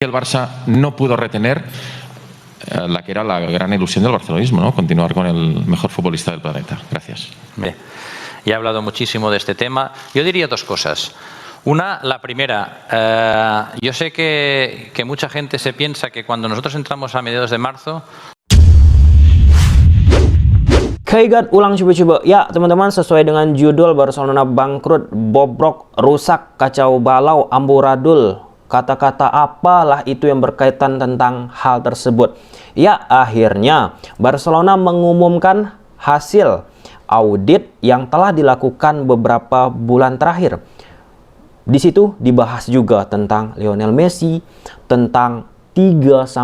El Barça no pudo retener la que era la gran ilusión del barcelonismo, ¿no? Continuar con el mejor futbolista del planeta. Gracias. Bien. Ya he hablado muchísimo de este tema. Yo diría dos cosas. Una, la primera, yo sé que mucha gente se piensa que cuando nosotros entramos a mediados de marzo... Kaigat ulang coba-coba. Ya, teman-teman, sesuai dengan judul, Barcelona bangkrut, bobrok, rusak, kacau balau, amburadul. Kata-kata apalah itu yang berkaitan tentang hal tersebut. Ya, akhirnya Barcelona mengumumkan hasil audit yang telah dilakukan beberapa bulan terakhir. Di situ dibahas juga tentang Lionel Messi, tentang 3-4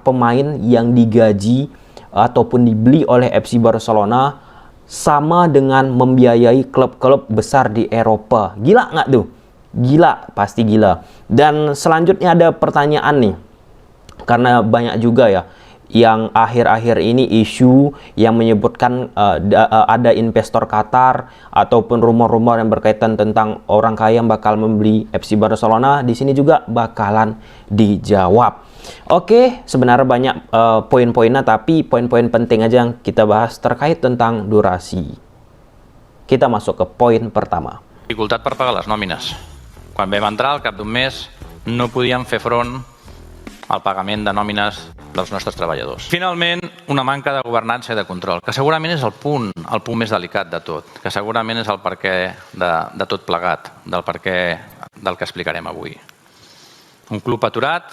pemain yang digaji ataupun dibeli oleh FC Barcelona sama dengan membiayai klub-klub besar di Eropa. Gila nggak tuh? Gila, pasti gila. Dan selanjutnya ada pertanyaan nih, karena banyak juga ya yang akhir-akhir ini isu yang menyebutkan ada investor Qatar ataupun rumor-rumor yang berkaitan tentang orang kaya yang bakal membeli FC Barcelona. Di sini juga bakalan dijawab. Oke, sebenarnya banyak poin-poinnya, tapi poin-poin penting aja yang kita bahas terkait tentang durasi. Kita masuk ke poin pertama. Dificultat per pagar les nòmines. Quan vam entrar, al cap d'un mes, no podíem fer front al pagament de nòmines dels nostres treballadors. Finalment, una manca de governança i de control, que segurament és el punt més delicat de tot, que segurament és el perquè de tot plegat, del que explicarem avui. Un club aturat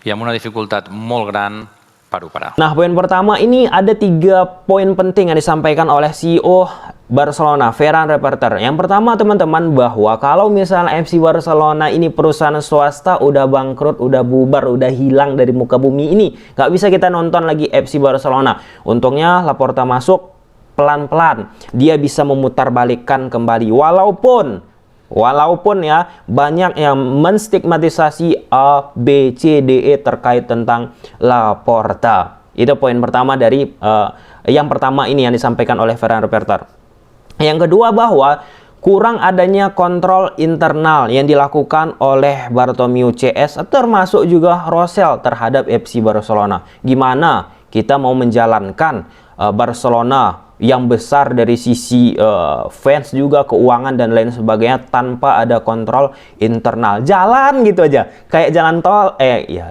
i amb una dificultat molt gran per operar. Nah, poin pertama ini ada 3 poin penting yang disampaikan oleh CEO Barcelona, Ferran Reporter. Yang pertama, teman-teman, bahwa kalau misalnya FC Barcelona ini perusahaan swasta udah bangkrut, udah bubar, udah hilang dari muka bumi ini, nggak bisa kita nonton lagi FC Barcelona. Untungnya Laporta masuk pelan-pelan, dia bisa memutarbalikkan kembali. Walaupun ya banyak yang menstigmatisasi A, B, C, D, E terkait tentang Laporta. Itu poin pertama dari yang pertama ini yang disampaikan oleh Ferran Reporter. Yang kedua, bahwa kurang adanya kontrol internal yang dilakukan oleh Bartomeu CS, termasuk juga Rosell terhadap FC Barcelona. Gimana kita mau menjalankan Barcelona yang besar dari sisi fans juga, keuangan dan lain sebagainya tanpa ada kontrol internal. Jalan gitu aja, kayak jalan tol,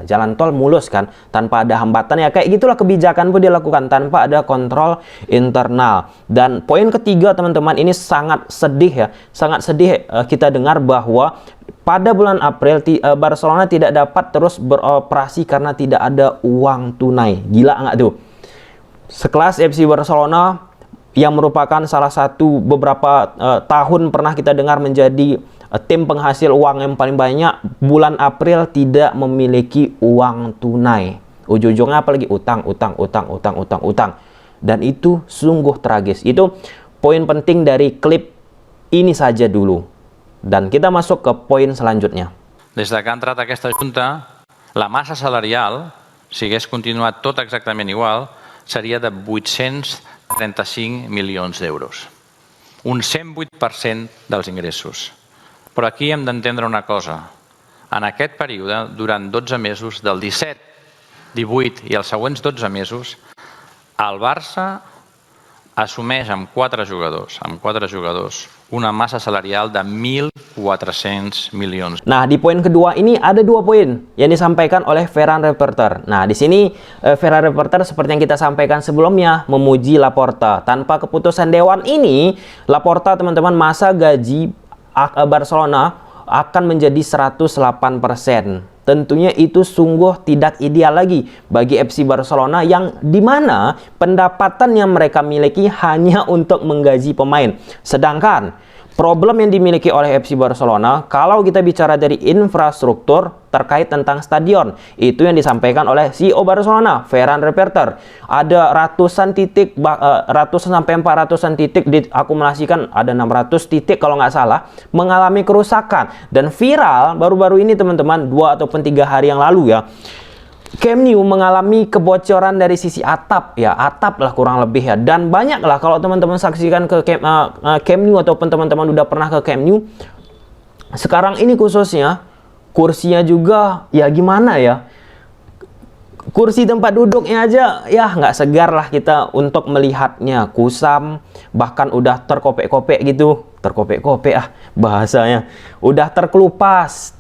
jalan tol mulus kan, tanpa ada hambatan ya, kayak gitulah kebijakan pun dilakukan tanpa ada kontrol internal. Dan poin ketiga, teman-teman, ini sangat sedih ya, sangat sedih kita dengar bahwa pada bulan April Barcelona tidak dapat terus beroperasi karena tidak ada uang tunai. Gila nggak tuh? Sekelas FC Barcelona yang merupakan salah satu beberapa tahun pernah kita dengar menjadi tim penghasil uang yang paling banyak, bulan April tidak memiliki uang tunai. Ujung-ujungnya apalagi utang. Dan itu sungguh tragis. Itu poin penting dari klip ini saja dulu. Dan kita masuk ke poin selanjutnya. Des que ha entrat aquesta junta, la massa salarial, si hagués continuat tot exactament igual, seria de 835 milions d'euros. Un 108% dels ingressos. Però aquí hem d'entendre una cosa. En aquest període, durant 12 mesos, del 17, 18 i els següents 12 mesos, el Barça assumeix amb 4 jugadors una massa salarial de 1.400 milions. Nah, di poin kedua ini ada 2 poin yang disampaikan oleh Ferran Reporter. Nah, di sini Ferran Reporter seperti yang kita sampaikan sebelumnya memuji Laporta. Tanpa keputusan dewan ini, Laporta, teman-teman, masa gaji Barcelona akan menjadi 108%. Tentunya itu sungguh tidak ideal lagi bagi FC Barcelona, yang dimana pendapatan yang mereka miliki hanya untuk menggaji pemain. Sedangkan problem yang dimiliki oleh FC Barcelona, kalau kita bicara dari infrastruktur terkait tentang stadion, itu yang disampaikan oleh CEO Barcelona, Ferran Reporter. Ada ratusan sampai 400-an titik diakumulasikan, ada 600 titik kalau nggak salah, mengalami kerusakan. Dan viral baru-baru ini, teman-teman, 2 ataupun 3 hari yang lalu ya, Camp Nou mengalami kebocoran dari sisi atap ya, atap lah kurang lebih ya. Dan banyak lah kalau teman-teman saksikan ke Camp Nou ataupun teman-teman udah pernah ke Camp Nou sekarang ini khususnya, kursinya juga ya gimana ya, kursi tempat duduknya aja ya nggak segar lah kita untuk melihatnya, kusam, bahkan udah terkopek-kopek gitu, terkopek-kopek bahasanya, udah terkelupas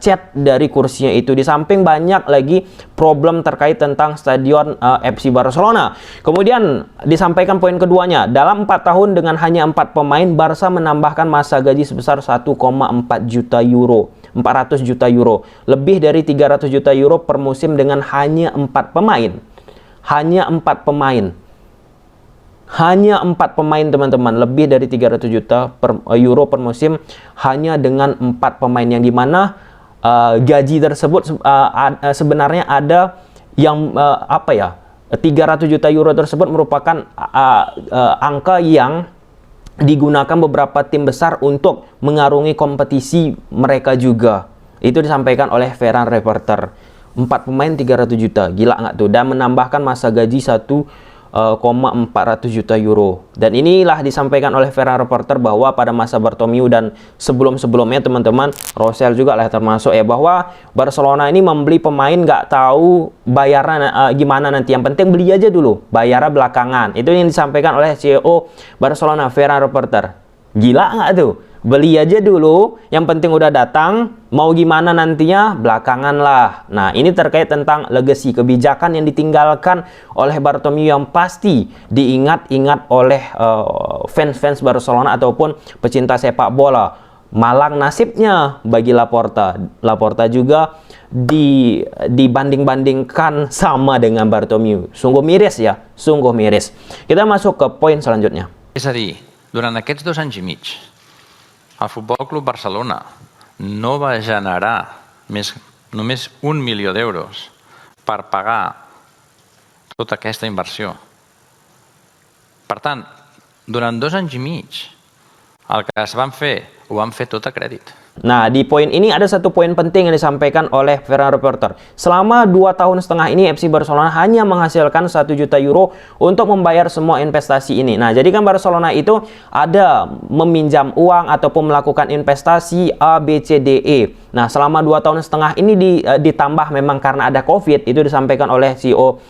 cat dari kursinya itu. Di samping banyak lagi problem terkait tentang stadion FC Barcelona. Kemudian disampaikan poin keduanya, dalam 4 tahun dengan hanya 4 pemain, Barca menambahkan masa gaji sebesar 1,4 juta euro. 400 juta euro, lebih dari 300 juta euro per musim dengan hanya 4 pemain. Hanya 4 pemain. Hanya 4 pemain teman-teman, lebih dari 300 juta euro per musim hanya dengan 4 pemain, yang dimana gaji tersebut sebenarnya ada yang 300 juta euro tersebut merupakan angka yang digunakan beberapa tim besar untuk mengarungi kompetisi mereka juga. Itu disampaikan oleh Ferran Reporter. 4 pemain 300 juta, gila nggak tuh? Dan menambahkan masa gaji 1,400 juta euro. Dan inilah disampaikan oleh Ferran Reporter bahwa pada masa Bartomeu dan sebelum-sebelumnya teman-teman, Rosell juga lah termasuk ya, bahwa Barcelona ini membeli pemain nggak tahu bayaran gimana nanti, yang penting beli aja dulu, bayarnya belakangan. Itu yang disampaikan oleh CEO Barcelona, Ferran Reporter. Gila nggak tuh? Beli aja dulu, yang penting udah datang, mau gimana nantinya belakangan lah. Nah, ini terkait tentang legacy, kebijakan yang ditinggalkan oleh Bartomeu yang pasti diingat-ingat oleh fans-fans Barcelona ataupun pecinta sepak bola. Malang nasibnya bagi Laporta. Laporta juga dibanding-bandingkan sama dengan Bartomeu. Sungguh miris ya, sungguh miris. Kita masuk ke poin selanjutnya. És a dir, durant aquests 2 anys i mig, el Futbol Club Barcelona no va generar només 1 milió d'euros per pagar tota aquesta inversió. Per tant, durant 2 anys i mig, el que es van fer, ho van fer tot a crèdit. Nah, di poin ini ada satu poin penting yang disampaikan oleh Ferran Reporter. Selama 2 tahun setengah ini, FC Barcelona hanya menghasilkan 1 juta euro untuk membayar semua investasi ini. Nah, jadi kan Barcelona itu ada meminjam uang ataupun melakukan investasi A, B, C, D, E. Nah, selama 2 tahun setengah ini ditambah memang karena ada COVID, itu disampaikan oleh CEO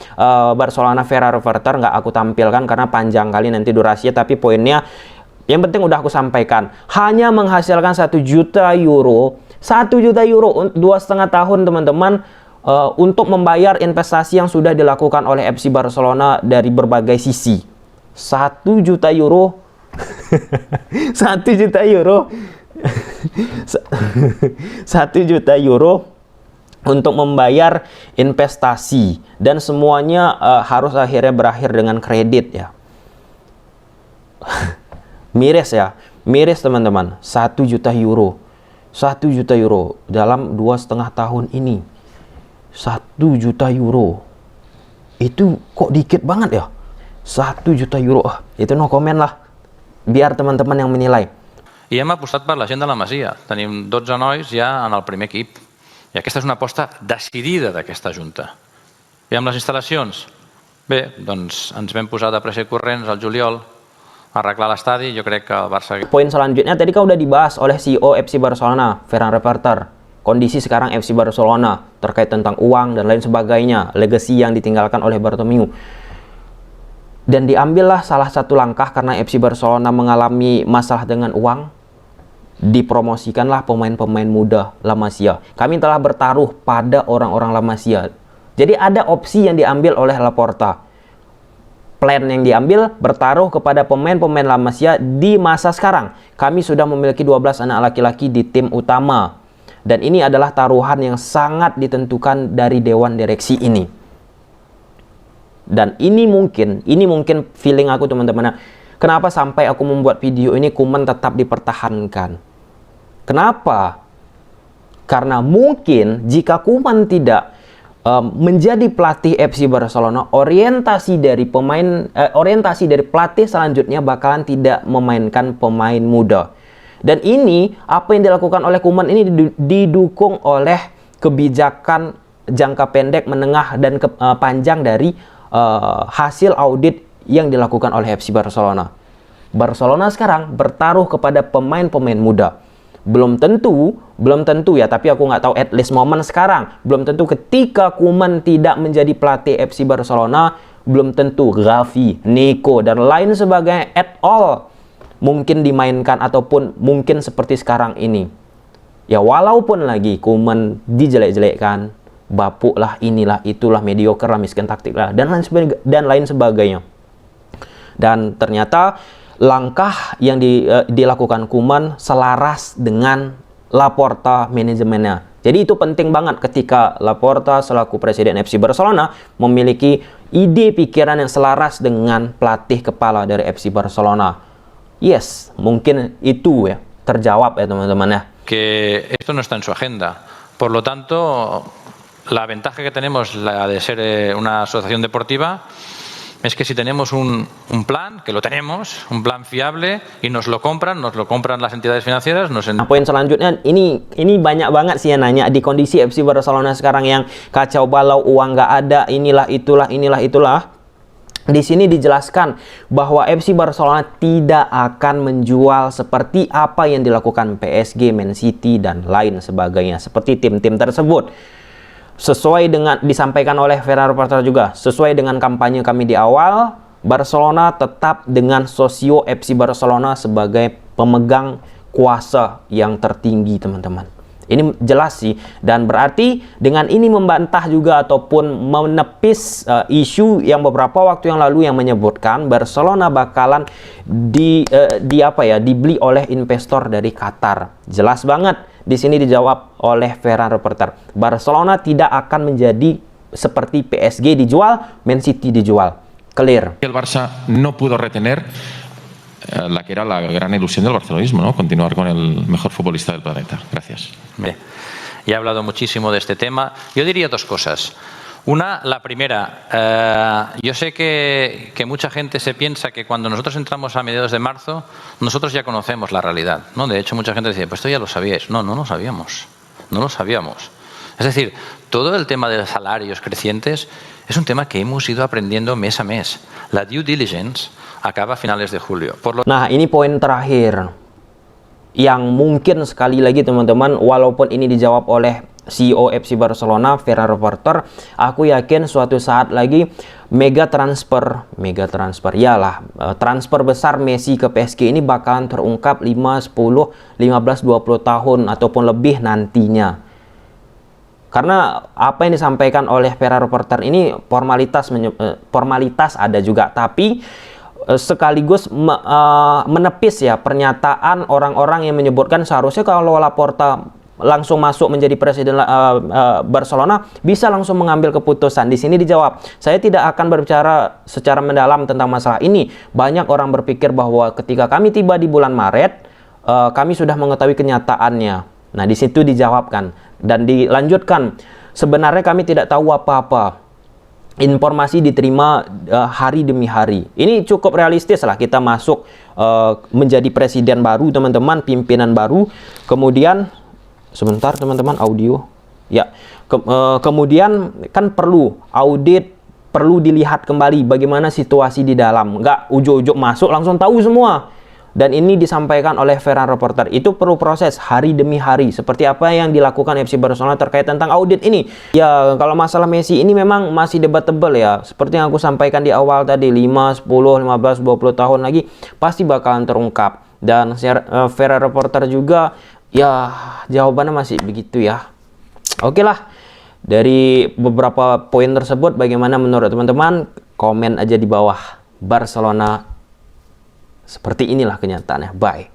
Barcelona, Ferran Reporter. Nggak aku tampilkan karena panjang kali nanti durasinya, tapi poinnya yang penting udah aku sampaikan. Hanya menghasilkan 1 juta euro. 1 juta euro 2,5 tahun teman-teman, untuk membayar investasi yang sudah dilakukan oleh FC Barcelona dari berbagai sisi. 1 juta euro. 1 juta euro. 1 juta euro untuk membayar investasi. Dan semuanya harus akhirnya berakhir dengan kredit ya. Miris ya, miris teman-teman. 1 juta euro, 1 juta euro dalam 2,5 tahun ini. 1 juta euro itu kok dikit banget ya. 1 juta euro, itu no comment lah, biar teman-teman yang menilai. I hem apostat per la gent de la Masia. Tenim 12 nois ja en el primer equip. I aquesta és una aposta decidida d'aquesta Junta. I amb les instal·lacions? Bé, doncs ens vam posar de pressa i corrents al juliol, arreglar l'estadi. Jo crec que el Barça... Poin selanjutnya tadi kan udah dibahas oleh CEO FC Barcelona, Ferran Reporter. Kondisi sekarang FC Barcelona terkait tentang uang dan lain sebagainya, legacy yang ditinggalkan oleh Bartomeu. Dan diambillah salah satu langkah karena FC Barcelona mengalami masalah dengan uang. Dipromosikanlah pemain-pemain muda La Masia. Kami telah bertaruh pada orang-orang La Masia. Jadi ada opsi yang diambil oleh Laporta. Plan yang diambil bertaruh kepada pemain-pemain La Masia di masa sekarang. Kami sudah memiliki 12 anak laki-laki di tim utama. Dan ini adalah taruhan yang sangat ditentukan dari dewan direksi ini. Dan ini mungkin feeling aku teman-teman. Kenapa sampai aku membuat video ini Koeman tetap dipertahankan? Kenapa? Karena mungkin jika Koeman tidak menjadi pelatih FC Barcelona, orientasi dari pelatih selanjutnya bakalan tidak memainkan pemain muda. Dan ini apa yang dilakukan oleh Koeman ini didukung oleh kebijakan jangka pendek, menengah dan panjang dari hasil audit yang dilakukan oleh FC Barcelona. Barcelona sekarang bertaruh kepada pemain-pemain muda. belum tentu ya, tapi aku nggak tahu at least momen sekarang, belum tentu ketika Koeman tidak menjadi pelatih FC Barcelona, belum tentu Gavi, Nico, dan lain sebagainya at all mungkin dimainkan ataupun mungkin seperti sekarang ini. Ya walaupun lagi Koeman dijelek-jelekkan, bapuk lah, inilah, itulah, mediocre lah, miskin taktik lah, dan lain sebagainya. Dan ternyata langkah yang dilakukan Koeman selaras dengan Laporta manajemennya. Jadi itu penting banget ketika Laporta selaku presiden FC Barcelona memiliki ide pikiran yang selaras dengan pelatih kepala dari FC Barcelona. Yes, mungkin itu ya terjawab ya teman-teman ya. Que esto no está en su agenda. Por lo tanto, la ventaja que tenemos, la de ser una asociación deportiva, es que si tenemos un plan, que lo tenemos, un plan fiable, y nos lo compran las entidades financieras. Nah, poin selanjutnya, ini banyak banget sih yang nanya, di kondisi FC Barcelona sekarang yang kacau balau, uang nggak ada, inilah, itulah. Di sini dijelaskan bahwa FC Barcelona tidak akan menjual seperti apa yang dilakukan PSG, Man City, dan lain sebagainya. Seperti tim-tim tersebut. Sesuai dengan disampaikan oleh Ferran Reporter juga, sesuai dengan kampanye kami di awal, Barcelona tetap dengan sosio FC Barcelona sebagai pemegang kuasa yang tertinggi, teman-teman. Ini jelas sih, dan berarti dengan ini membantah juga ataupun menepis isu yang beberapa waktu yang lalu yang menyebutkan Barcelona bakalan dibeli oleh investor dari Qatar. Jelas banget di sini dijawab oleh Ferran Reporter. Barcelona tidak akan menjadi seperti PSG dijual, Man City dijual. Clear. El Barça no pudo retener la que era la gran ilusión del barcelonismo, ¿no? Continuar con el mejor futbolista del planeta. Gracias. Bien. Ya he hablado muchísimo de este tema. Yo diría dos cosas. Una, la primera, yo sé que mucha gente se piensa que cuando nosotros entramos a mediados de marzo, nosotros ya conocemos la realidad, ¿no? De hecho, mucha gente dice, pues esto ya lo sabíais. No, no lo sabíamos. No lo sabíamos. Es decir, todo el tema de los salarios crecientes es un tema que hemos ido aprendiendo mes a mes. La due diligence acaba a finales de julio. Nah, ini poin terakhir yang mungkin sekali lagi teman-teman, walaupun ini dijawab oleh CEO FC Barcelona, Ferran Reporter, aku yakin suatu saat lagi mega transfer, transfer besar Messi ke PSG ini bakalan terungkap 5, 10, 15, 20 tahun ataupun lebih nantinya. Karena apa yang disampaikan oleh Ferran Reporter ini formalitas ada juga, tapi sekaligus menepis ya pernyataan orang-orang yang menyebutkan seharusnya kalau Laporta langsung masuk menjadi presiden Barcelona bisa langsung mengambil keputusan. Di sini dijawab, saya tidak akan berbicara secara mendalam tentang masalah ini. Banyak orang berpikir bahwa ketika kami tiba di bulan Maret, kami sudah mengetahui kenyataannya. Nah, di situ dijawabkan dan dilanjutkan, sebenarnya kami tidak tahu apa-apa. Informasi diterima hari demi hari. Ini cukup realistis lah, kita masuk menjadi presiden baru teman-teman, pimpinan baru. Kemudian sebentar teman-teman, audio ya. Kemudian kan perlu audit, perlu dilihat kembali bagaimana situasi di dalam. Nggak ujuk-ujuk masuk langsung tahu semua. Dan ini disampaikan oleh Ferran Reporter. Itu perlu proses hari demi hari. Seperti apa yang dilakukan FC Barcelona terkait tentang audit ini. Ya, kalau masalah Messi ini memang masih debatable ya. Seperti yang aku sampaikan di awal tadi, 5, 10, 15, 20 tahun lagi pasti bakalan terungkap. Dan Ferran Reporter juga, ya jawabannya masih begitu ya. Oke lah. Dari beberapa poin tersebut, bagaimana menurut teman-teman? Komen aja di bawah. Barcelona seperti inilah kenyataannya. Bye.